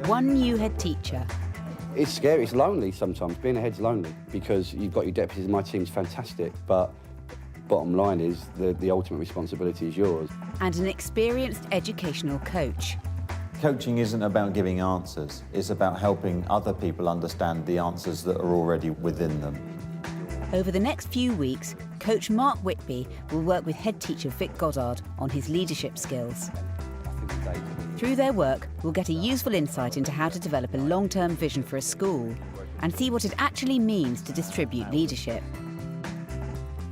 one new head teacher. It's scary, it's lonely sometimes. Being a head's lonely because you've got your deputies and my team's fantastic, but bottom line is the ultimate responsibility is yours. And an experienced educational coach. Coaching isn't about giving answers, it's about helping other people understand the answers that are already within them. Over the next few weeks, Coach Mark Whitby will work with head teacher Vic Goddard on his leadership skills. Through their work, we'll get a useful insight into how to develop a long-term vision for a school and see what it actually means to distribute leadership.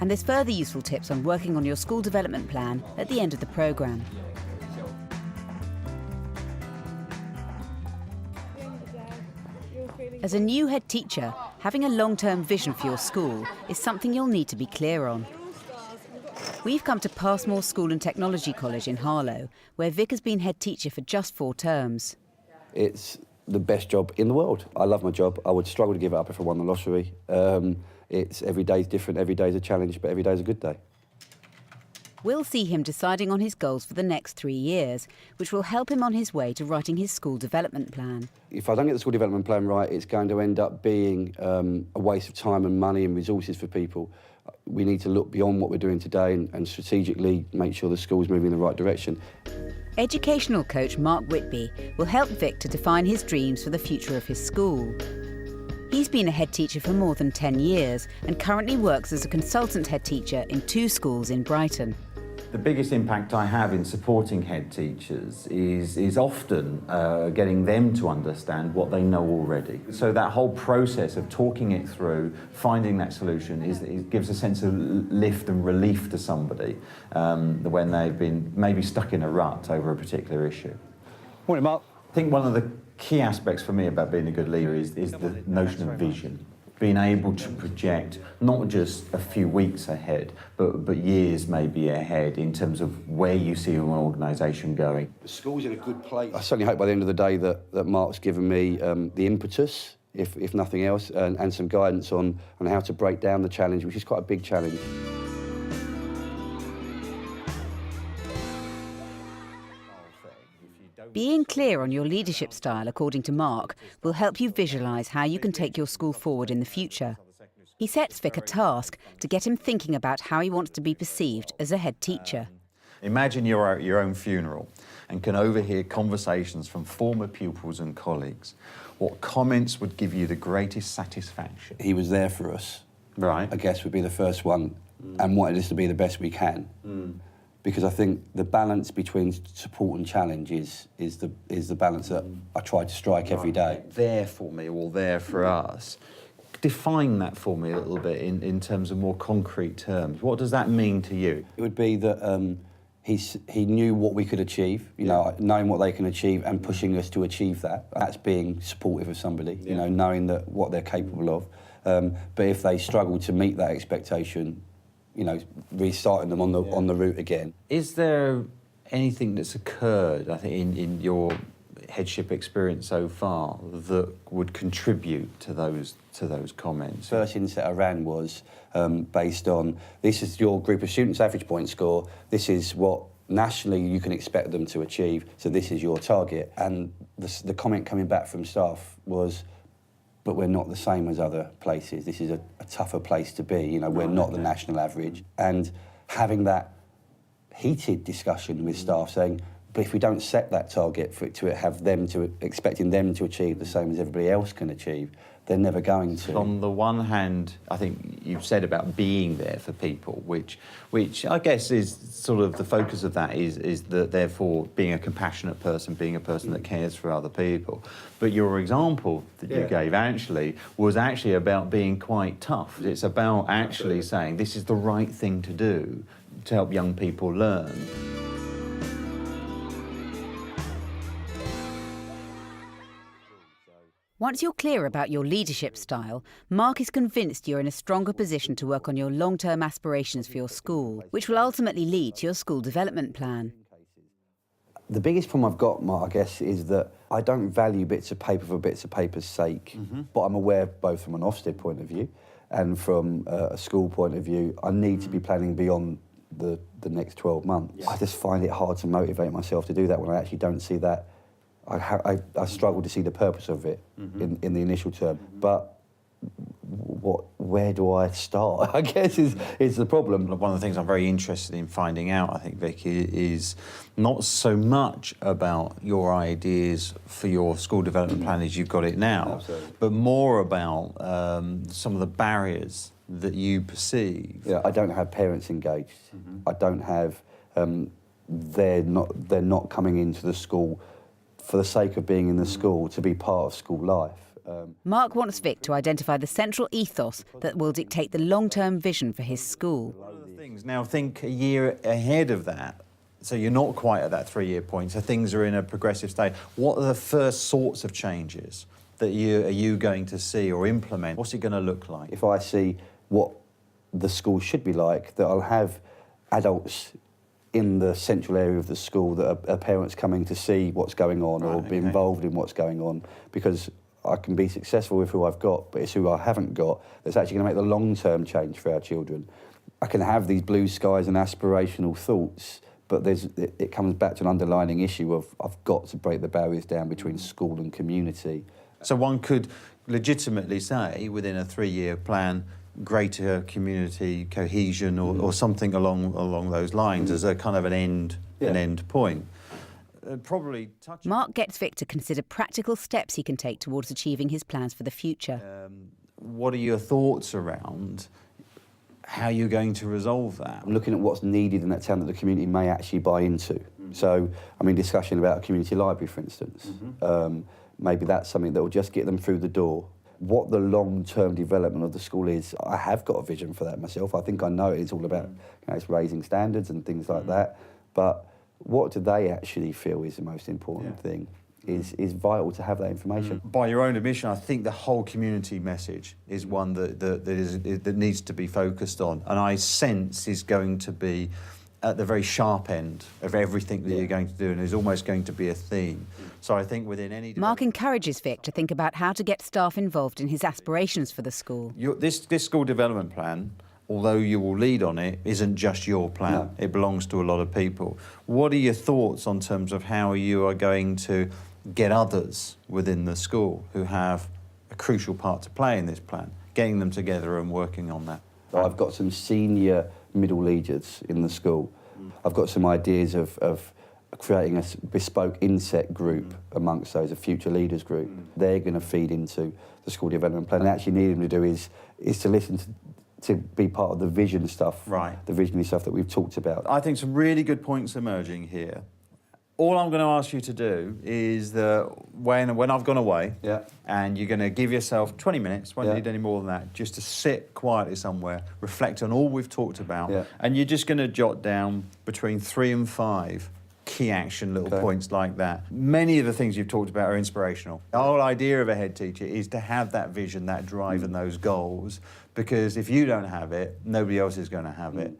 And there's further useful tips on working on your school development plan at the end of the programme. As a new head teacher, having a long-term vision for your school is something you'll need to be clear on. We've come to Passmore School and Technology College in Harlow, where Vic has been head teacher for just 4 terms. It's the best job in the world. I love my job. I would struggle to give it up if I won the lottery. It's every day's different, every day's a challenge, but every day's a good day. We'll see him deciding on his goals for the next 3 years, which will help him on his way to writing his school development plan. If I don't get the school development plan right, it's going to end up being a waste of time and money and resources for people. We need to look beyond what we're doing today and strategically make sure the school's moving in the right direction. Educational coach Mark Whitby will help Vic to define his dreams for the future of his school. He's been a head teacher for more than 10 years and currently works as a consultant head teacher in 2 schools in Brighton. The biggest impact I have in supporting head teachers is often getting them to understand what they know already. So that whole process of talking it through, finding that solution, it gives a sense of lift and relief to somebody when they've been maybe stuck in a rut over a particular issue. Morning, Mark. I think one of the key aspects for me about being a good leader is the notion of vision. Being able to project not just a few weeks ahead, but years maybe ahead in terms of where you see an organisation going. The school's in a good place. I certainly hope by the end of the day that Mark's given me the impetus, if nothing else, and some guidance on how to break down the challenge, which is quite a big challenge. Being clear on your leadership style, according to Mark, will help you visualise how you can take your school forward in the future. He sets Vic a task to get him thinking about how he wants to be perceived as a head teacher. Imagine you're at your own funeral and can overhear conversations from former pupils and colleagues. What comments would give you the greatest satisfaction? He was there for us. Right. I guess would be the first one, and wanted us to be the best we can. Because I think the balance between support and challenge is the balance that I try to strike every day. There for me, or there for us. Define that for me a little bit in terms of more concrete terms. What does that mean to you? It would be that he knew what we could achieve, you know, knowing what they can achieve and pushing us to achieve that. That's being supportive of somebody, you know, knowing that what they're capable of. But if they struggle to meet that expectation, you know, restarting them on the route again. Is there anything that's occurred, I think, in your headship experience so far that would contribute to those comments? First inset I ran was based on, this is your group of students' average point score, this is what nationally you can expect them to achieve, so this is your target. And the comment coming back from staff was, but we're not the same as other places. This is a tougher place to be. You know, we're not the national average. And having that heated discussion with staff saying, but if we don't set that target for it to have them expecting them to achieve the same as everybody else can achieve, they're never going to. On the one hand, I think you've said about being there for people, which I guess is sort of the focus of that is that therefore being a compassionate person, being a person that cares for other people. But your example that you gave was actually about being quite tough. It's about actually saying this is the right thing to do to help young people learn. Once you're clear about your leadership style, Mark is convinced you're in a stronger position to work on your long-term aspirations for your school, which will ultimately lead to your school development plan. The biggest problem I've got, Mark, I guess, is that I don't value bits of paper for bits of paper's sake, but I'm aware both from an Ofsted point of view and from a school point of view, I need to be planning beyond the next 12 months. I just find it hard to motivate myself to do that when I actually don't see that I struggle to see the purpose of it in the initial term. But where do I start? I guess is the problem. One of the things I'm very interested in finding out, I think, Vic, is not so much about your ideas for your school development plan as you've got it now, Absolutely. but more about some of the barriers that you perceive. Yeah, I don't have parents engaged. I don't have. They're not coming into the school for the sake of being in the school to be part of school life. Mark wants Vic to identify the central ethos that will dictate the long-term vision for his school. One of the things, now think a year ahead of that, so you're not quite at that 3-year point, so things are in a progressive state. What are the first sorts of changes that are you going to see or implement? What's it going to look like? If I see what the school should be like, that I'll have adults in the central area of the school that are parents coming to see what's going on or be involved in what's going on, because I can be successful with who I've got, but it's who I haven't got that's actually going to make the long-term change for our children. I can have these blue skies and aspirational thoughts, but it comes back to an underlining issue of I've got to break the barriers down between school and community. So one could legitimately say, within a 3-year plan, greater community cohesion or something along those lines as a kind of an end point. Probably Mark gets Vic to consider practical steps he can take towards achieving his plans for the future. What are your thoughts around how you're going to resolve that? I'm looking at what's needed in that town that the community may actually buy into. So I'm in discussion about a community library, for instance. Maybe that's something that will just get them through the door. What the long-term development of the school is, I have got a vision for that myself. I think I know it's all about it's raising standards and things like that. But what do they actually feel is the most important thing is vital to have that information. By your own admission, I think the whole community message is one that needs to be focused on, and I sense is going to be at the very sharp end of everything that you're going to do, and is almost going to be a theme. So I think within any... Mark encourages Vic to think about how to get staff involved in his aspirations for the school. This school development plan, although you will lead on it, isn't just your plan. No. It belongs to a lot of people. What are your thoughts on terms of how you are going to get others within the school who have a crucial part to play in this plan, getting them together and working on that? I've got some senior middle leaders in the school. I've got some ideas of creating a bespoke inset group amongst those, a future leaders group. They're going to feed into the school development plan. And actually need them to do is to listen to be part of the vision stuff, the visionary stuff that we've talked about. I think some really good points emerging here. All I'm going to ask you to do is that when I've gone away, and you're going to give yourself 20 minutes, won't need any more than that, just to sit quietly somewhere, reflect on all we've talked about, and you're just going to jot down between 3 and 5 key action little points like that. Many of the things you've talked about are inspirational. The whole idea of a head teacher is to have that vision, that drive and those goals, because if you don't have it, nobody else is going to have it.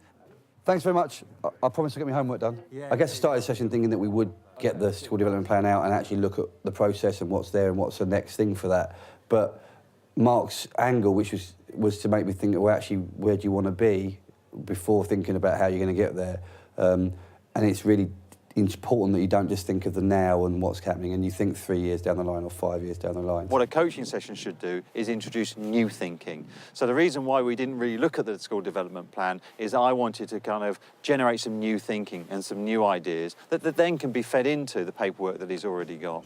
Thanks very much. I promise to get my homework done. I guess I started the session thinking that we would get the school development plan out and actually look at the process and what's there and what's the next thing for that. But Mark's angle, which was to make me think, well, actually, where do you want to be before thinking about how you're going to get there? And it's really important that you don't just think of the now and what's happening, and you think 3 years down the line or 5 years down the line. What a coaching session should do is introduce new thinking. So the reason why we didn't really look at the school development plan is I wanted to kind of generate some new thinking and some new ideas that then can be fed into the paperwork that he's already got.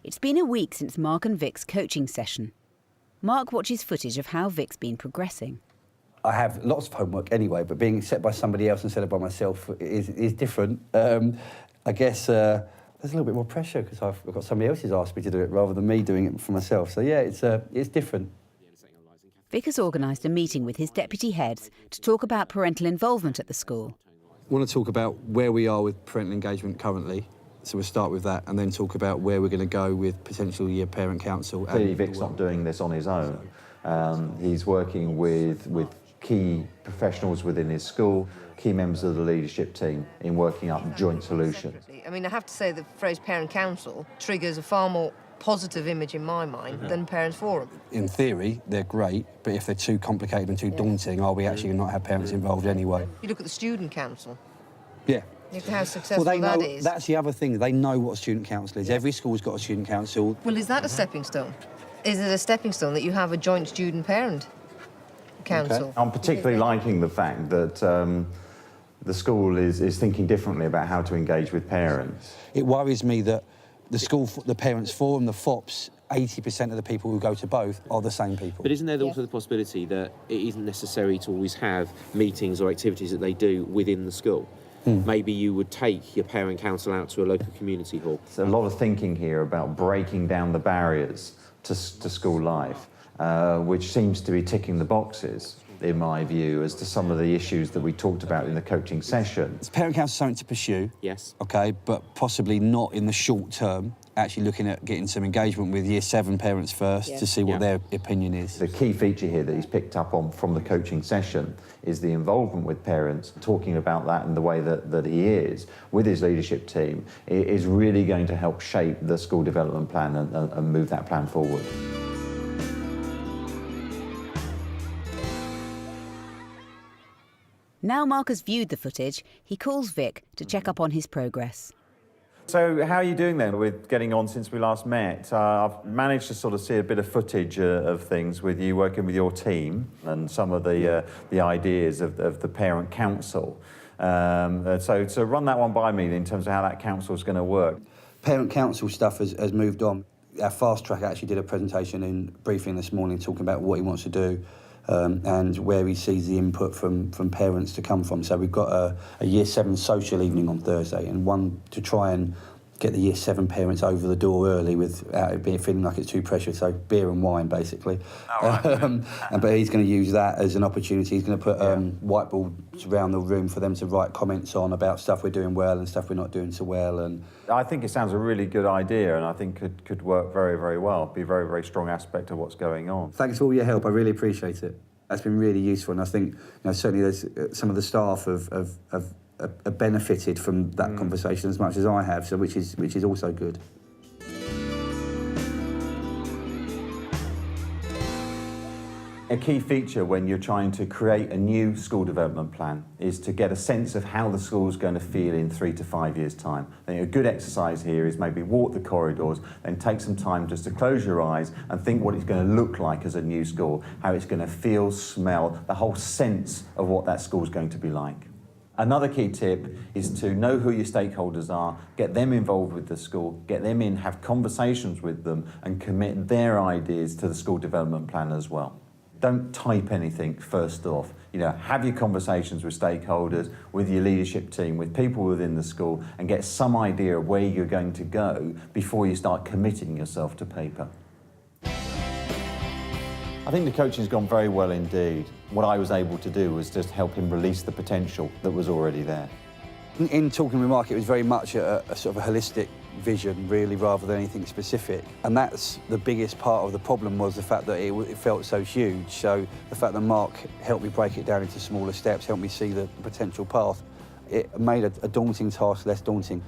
It's been a week since Mark and Vic's coaching session. Mark watches footage of how Vic's been progressing. I have lots of homework anyway, but being set by somebody else instead of by myself is different. I guess there's a little bit more pressure because I've got somebody else who's asked me to do it rather than me doing it for myself. So yeah, it's different. Vic has organised a meeting with his deputy heads to talk about parental involvement at the school. I want to talk about where we are with parental engagement currently. So we'll start with that and then talk about where we're going to go with potentially parent council. Clearly Vic's not doing this on his own. He's working with key professionals within his school, key members of the leadership team in working up joint solutions. I mean, I have to say the phrase parent council triggers a far more positive image in my mind than parents forum. In theory, they're great, but if they're too complicated and too daunting, are we actually going to not have parents involved anyway? You look at the student council. Yeah. Look at how successful Well, they know, that is. that's the other thing. They know what a student council is. Every school's got a student council. Well, is that a stepping stone? Is it a stepping stone that you have a joint student-parent council? Okay. I'm particularly liking the fact that the school is thinking differently about how to engage with parents. It worries me that the parents forum, the FOPs, 80% of the people who go to both are the same people. But isn't there also the possibility that it isn't necessary to always have meetings or activities that they do within the school? Maybe you would take your parent council out to a local community hall. There's a lot of thinking here about breaking down the barriers to school life, which seems to be ticking the boxes, in my view, as to some of the issues that we talked about in the coaching session. It's parent council something to pursue. Yes. OK, but possibly not in the short term, actually looking at getting some engagement with Year 7 parents first to see what their opinion is. The key feature here that he's picked up on from the coaching session is the involvement with parents, talking about that in the way that he is with his leadership team is really going to help shape the school development plan and move that plan forward. Now Mark has viewed the footage, he calls Vic to check up on his progress. So how are you doing then with getting on since we last met? I've managed to sort of see a bit of footage of things with you working with your team and some of the ideas of the parent council. So run that one by me in terms of how that council is going to work. Parent council stuff has moved on. Our fast track actually did a presentation in briefing this morning talking about what he wants to do and where he sees the input from parents to come from. So we've got a Year 7 social evening on Thursday and one to try and get the Year 7 parents over the door early without it feeling like it's too precious, so beer and wine basically. But he's going to use that as an opportunity. He's going to put whiteboards around the room for them to write comments on about stuff we're doing well and stuff we're not doing so well. And I think it sounds a really good idea and I think could work very, very well, be a very, very strong aspect of what's going on. thanks for all your help, I really appreciate it. That's been really useful, and I think certainly there's some of the staff have benefited from that conversation as much as I have, so which is also good. A key feature when you're trying to create a new school development plan is to get a sense of how the school's going to feel in 3 to 5 years' time. I think a good exercise here is maybe walk the corridors and take some time just to close your eyes and think what it's going to look like as a new school, how it's going to feel, smell, the whole sense of what that school's going to be like. Another key tip is to know who your stakeholders are, get them involved with the school, get them in, have conversations with them and commit their ideas to the school development plan as well. Don't type anything first off. Have your conversations with stakeholders, with your leadership team, with people within the school and get some idea of where you're going to go before you start committing yourself to paper. I think the coaching's gone very well indeed. What I was able to do was just help him release the potential that was already there. In talking with Mark, it was very much a sort of a holistic vision, really, rather than anything specific. And that's the biggest part of the problem, was the fact that it felt so huge. So the fact that Mark helped me break it down into smaller steps, helped me see the potential path, it made a daunting task less daunting.